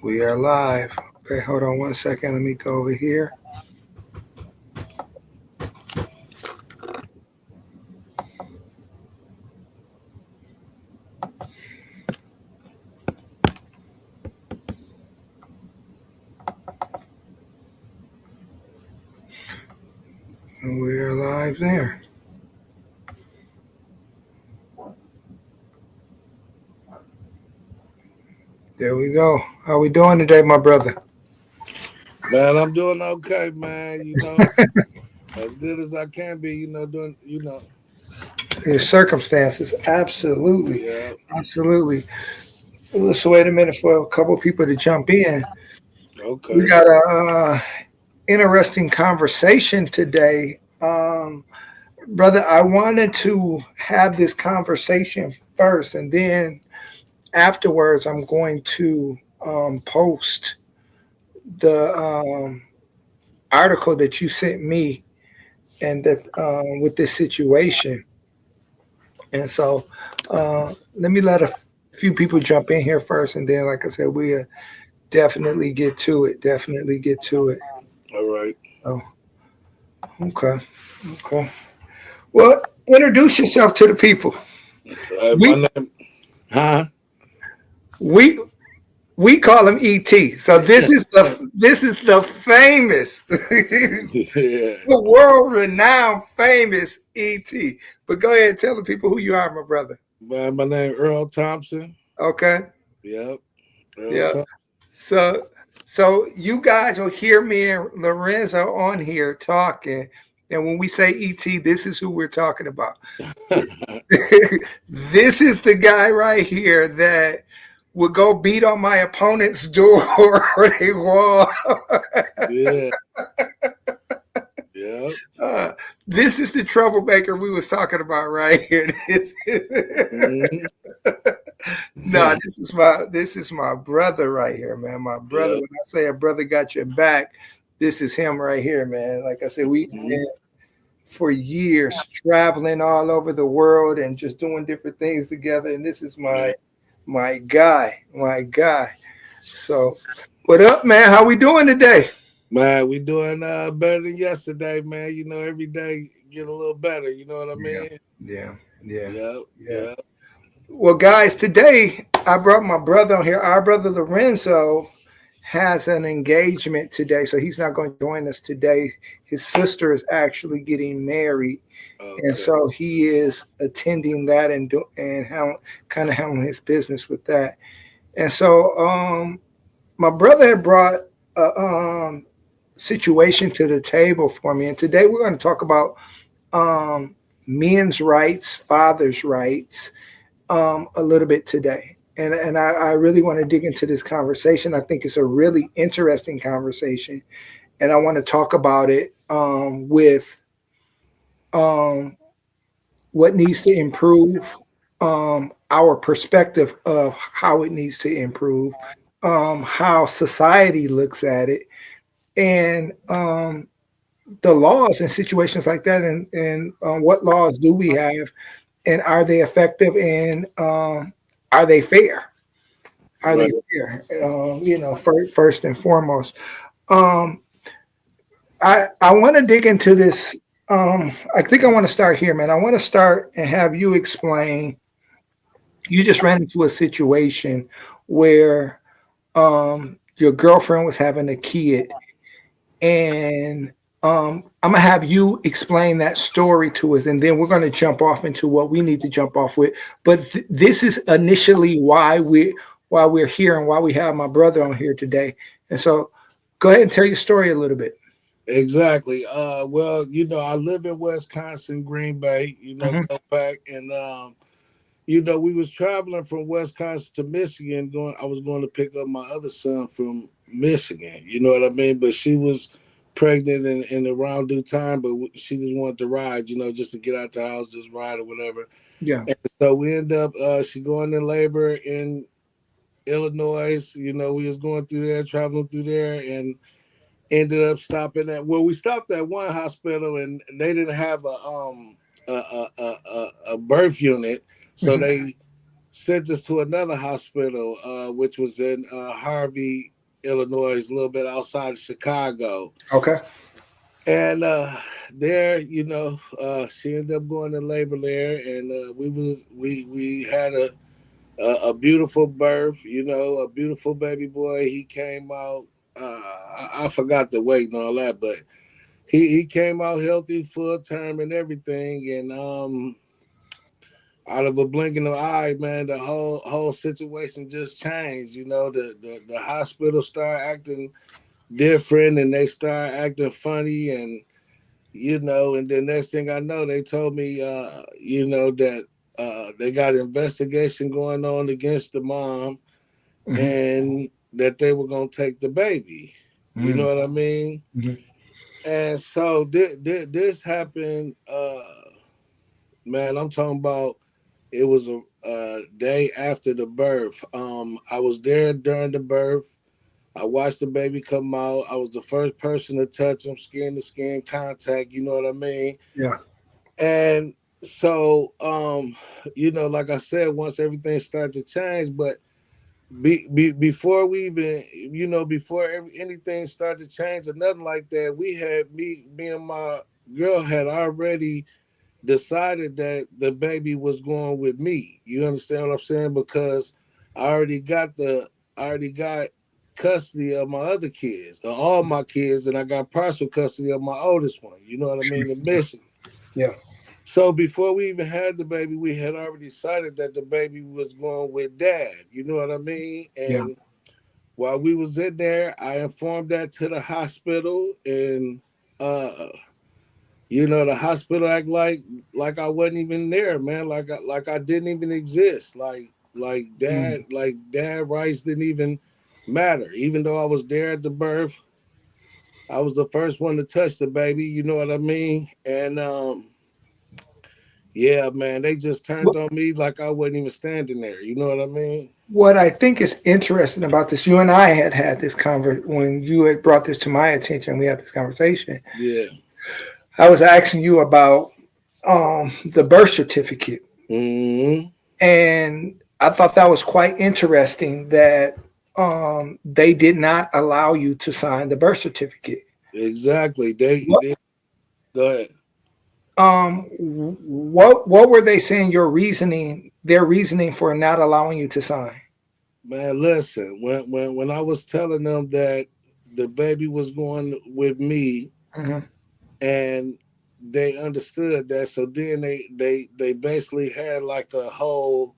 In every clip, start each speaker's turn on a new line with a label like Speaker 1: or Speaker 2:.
Speaker 1: We are live. Okay, hold on one second. Let me go over here. We are live there. There we go. How we doing today, my brother?
Speaker 2: Man, I'm doing okay, man. As good as I can be, doing,
Speaker 1: Your circumstances, absolutely,
Speaker 2: yeah,
Speaker 1: absolutely. Let's wait a minute for a couple people to jump in. We
Speaker 2: okay.
Speaker 1: got a interesting conversation today, brother. I wanted to have this conversation first, and then afterwards, I'm going to post the article that you sent me and that with this situation. And so let me let a few people jump in here first, and then, like I said, we definitely get to it. Definitely get to it.
Speaker 2: All right.
Speaker 1: Oh, okay, okay. Well, introduce yourself to the people.
Speaker 2: My
Speaker 1: We
Speaker 2: name, huh?
Speaker 1: we we call him ET. So this is the famous,
Speaker 2: Yeah.
Speaker 1: world renowned famous ET. But go ahead and tell the people who you are, my brother.
Speaker 2: My name Earl Thompson.
Speaker 1: Okay.
Speaker 2: Yep. Earl
Speaker 1: Yeah.
Speaker 2: Thompson.
Speaker 1: So, so you guys will hear me and Lorenzo on here talking, and when we say ET, this is who we're talking about. This is the guy right here that would go beat on my opponent's door or they wall.
Speaker 2: Yeah. Yep.
Speaker 1: Uh, this is the troublemaker we was talking about right here.
Speaker 2: Hmm.
Speaker 1: No, this is my brother right here, man. My brother.
Speaker 2: Yep.
Speaker 1: When I say a brother got your back, this is him right here, man. Like I said, we
Speaker 2: Hmm.
Speaker 1: for years traveling all over the world and just doing different things together. And this is
Speaker 2: Yeah.
Speaker 1: my guy, my guy. So, what up, man? How we doing today?
Speaker 2: Man, we doing better than yesterday, man. Every day get a little better. You know what I
Speaker 1: Yeah,
Speaker 2: mean?
Speaker 1: yeah, yeah,
Speaker 2: Yep.
Speaker 1: yeah.
Speaker 2: Yep.
Speaker 1: Well, guys, today I brought my brother on here. Our brother Lorenzo has an engagement today, so he's not going to join us today. His sister is actually getting married, and
Speaker 2: Okay.
Speaker 1: so he is attending that and how kind of handling his business with that. And so, my brother had brought a situation to the table for me, and today we're going to talk about um, men's rights, fathers' rights, a little bit today. And I really want to dig into this conversation. I think it's a really interesting conversation. And I want to talk about it with um, what needs to improve, our perspective of how it needs to improve, how society looks at it, and the laws in situations like that, and what laws do we have, and are they effective, and are they fair? Are
Speaker 2: Right.
Speaker 1: they fair? First and foremost, um, I want to dig into this. I think I want to start here, man. I want to start and have you explain. You just ran into a situation where your girlfriend was having a kid, and I'm gonna have you explain that story to us, and then we're gonna jump off into what we need to jump off with. But this is initially why we're here and why we have my brother on here today. And so, go ahead and tell your story a little bit.
Speaker 2: Exactly. Well, I live in Wisconsin, Green Bay,
Speaker 1: Hmm.
Speaker 2: go back and we was traveling from Wisconsin to Michigan going I was going to pick up my other son from Michigan, you know what I mean? But she was pregnant in around due time, but she just wanted to ride, just to get out the house, just ride or whatever.
Speaker 1: Yeah.
Speaker 2: And so we end up she going in labor in Illinois, we was going through there, traveling through there and ended up stopping at we stopped at one hospital and they didn't have a birth unit, so
Speaker 1: Hmm.
Speaker 2: they sent us to another hospital, which was in Harvey, Illinois, a little bit outside of Chicago.
Speaker 1: Okay.
Speaker 2: And there, she ended up going to labor there, and we had a beautiful birth, a beautiful baby boy. He came out. I forgot the weight and all that, but he came out healthy, full term, and everything. And out of a blink of an eye, man, the whole situation just changed. The hospital started acting different, and they started acting funny, and and the next thing I know, they told me, that they got an investigation going on against the mom,
Speaker 1: Mm-hmm.
Speaker 2: and that they were gonna take the baby. You know what I mean?
Speaker 1: Mm-hmm.
Speaker 2: And so this happened. Man, I'm talking about. It was a day after the birth. I was there during the birth. I watched the baby come out. I was the first person to touch him, skin to skin contact. You know what I mean?
Speaker 1: Yeah.
Speaker 2: And so, like I said, once everything started to change, but before we even, before anything started to change or nothing like that, we had me and my girl had already decided that the baby was going with me. You understand what I'm saying? Because I already got I already got custody of my other kids, or all my kids, and I got partial custody of my oldest one. You know what I mean? In Michigan.
Speaker 1: Yeah.
Speaker 2: So before we even had the baby, we had already decided that the baby was going with dad. You know what I mean?
Speaker 1: Yeah.
Speaker 2: And while we was in there, I informed that to the hospital, and uh, the hospital act like I wasn't even there, man. Like I didn't even exist. Like dad rights didn't even matter. Even though I was there at the birth, I was the first one to touch the baby. You know what I mean? And yeah, man, they just turned on me like I wasn't even standing there. You know what I mean?
Speaker 1: What I think is interesting about this, you and I had this when you had brought this to my attention. We had this conversation.
Speaker 2: Yeah.
Speaker 1: I was asking you about the birth certificate,
Speaker 2: Hmm.
Speaker 1: and I thought that was quite interesting that they did not allow you to sign the birth certificate.
Speaker 2: Exactly.
Speaker 1: What
Speaker 2: They go ahead.
Speaker 1: what were they saying? Their reasoning for not allowing you to sign?
Speaker 2: Man, listen, when I was telling them that the baby was going with me,
Speaker 1: Hmm.
Speaker 2: and they understood that, so then they basically had like a whole,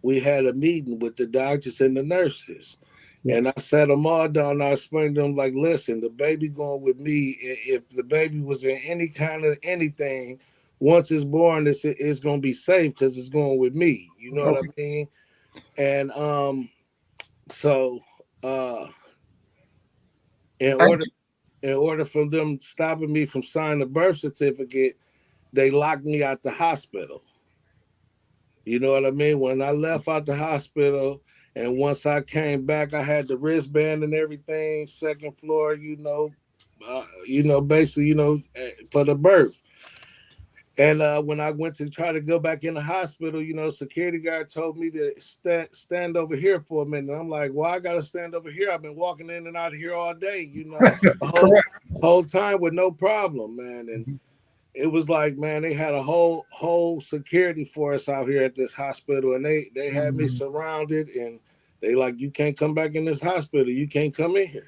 Speaker 2: we had a meeting with the doctors and the nurses,
Speaker 1: Yeah.
Speaker 2: and I sat them all down. I explained to them, like, listen, the baby going with me. If the baby was in any kind of anything, once it's born, it's gonna be safe because it's going with me. You know what I
Speaker 1: Okay.
Speaker 2: mean? And so uh, in
Speaker 1: I,
Speaker 2: order in order for them stopping me from signing the birth certificate, they locked me out the hospital. You know what I mean? When I left out the hospital, and once I came back, I had the wristband and everything, second floor. Basically, for the birth. And when I went to try to go back in the hospital, security guard told me to stand over here for a minute. I'm like, well, I got to stand over here. I've been walking in and out of here all day, the
Speaker 1: correct.
Speaker 2: whole time with no problem, man. And it was like, man, they had a whole security force out here at this hospital, and they had me
Speaker 1: Mhm.
Speaker 2: surrounded, and they like, you can't come back in this hospital. You can't come in here.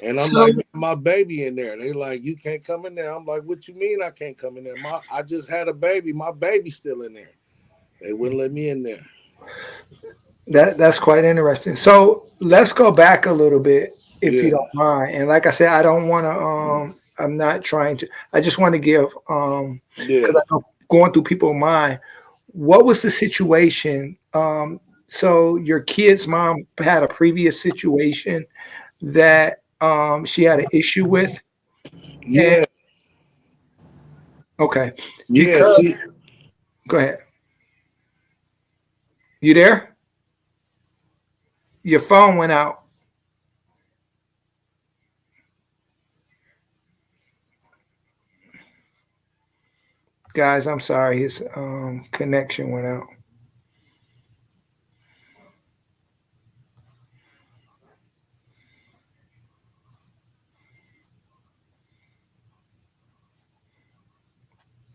Speaker 2: And I'm
Speaker 1: So
Speaker 2: like, my baby in there. They like, you can't come in there. I'm like, what you mean I can't come in there? I just had a baby. My baby's still in there. They wouldn't let me in there.
Speaker 1: that's quite interesting. So let's go back a little bit, if you
Speaker 2: Yeah,
Speaker 1: don't mind. And like I said, I don't want to. I'm not trying to. I just want to give because
Speaker 2: yeah,
Speaker 1: I know going through people's mind. What was the situation? So your kid's mom had a previous situation that she had an issue with, and
Speaker 2: yeah,
Speaker 1: okay,
Speaker 2: yeah.
Speaker 1: because go ahead. You there? Your phone went out. Guys, I'm sorry, his connection went out.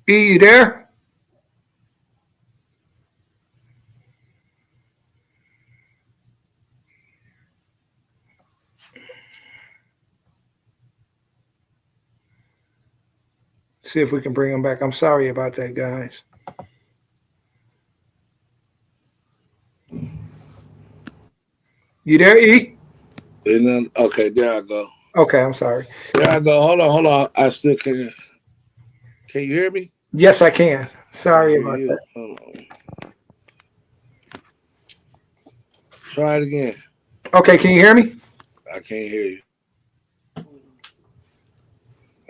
Speaker 1: E, you there? See if we can bring him back. I'm sorry about that, guys. You there, E?
Speaker 2: And then, okay, there I go.
Speaker 1: Okay, I'm sorry.
Speaker 2: There I go. Hold on. I still can't. Can you hear me?
Speaker 1: Yes, I can. Sorry about
Speaker 2: you.
Speaker 1: that.
Speaker 2: Hold on. Try it again.
Speaker 1: Okay, can you hear me?
Speaker 2: I can't hear you.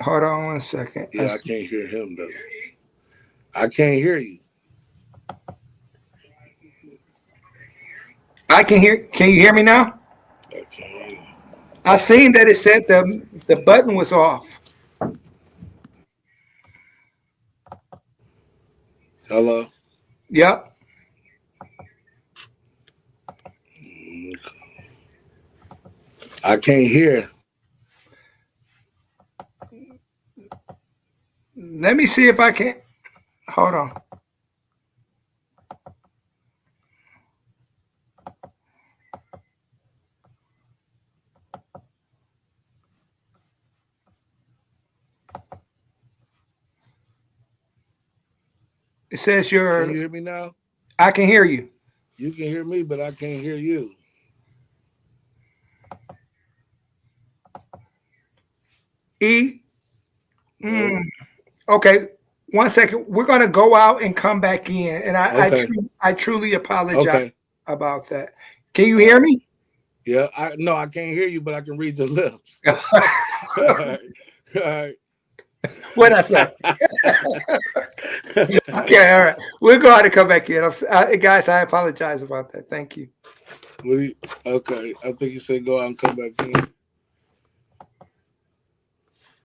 Speaker 1: Hold on 1 second.
Speaker 2: Yeah, I can't hear him though. I can't hear you.
Speaker 1: I can hear. Can you hear me now?
Speaker 2: I can't hear you.
Speaker 1: I seen that it said the button was off.
Speaker 2: Hello?
Speaker 1: Yep.
Speaker 2: I can't hear.
Speaker 1: Let me see if I can. Hold on. It says
Speaker 2: Can you hear me now?
Speaker 1: I can hear you.
Speaker 2: You can hear me, but I can't hear you.
Speaker 1: E. Okay. 1 second. We're gonna go out and come back in, and I truly apologize about that. Can you hear me?
Speaker 2: Yeah. I can't hear you, but I can read your lips. All right.
Speaker 1: What I say? Okay. All right. We'll go out and come back in. Guys, I apologize about that. Thank you.
Speaker 2: Okay. I think you said go out and come back in.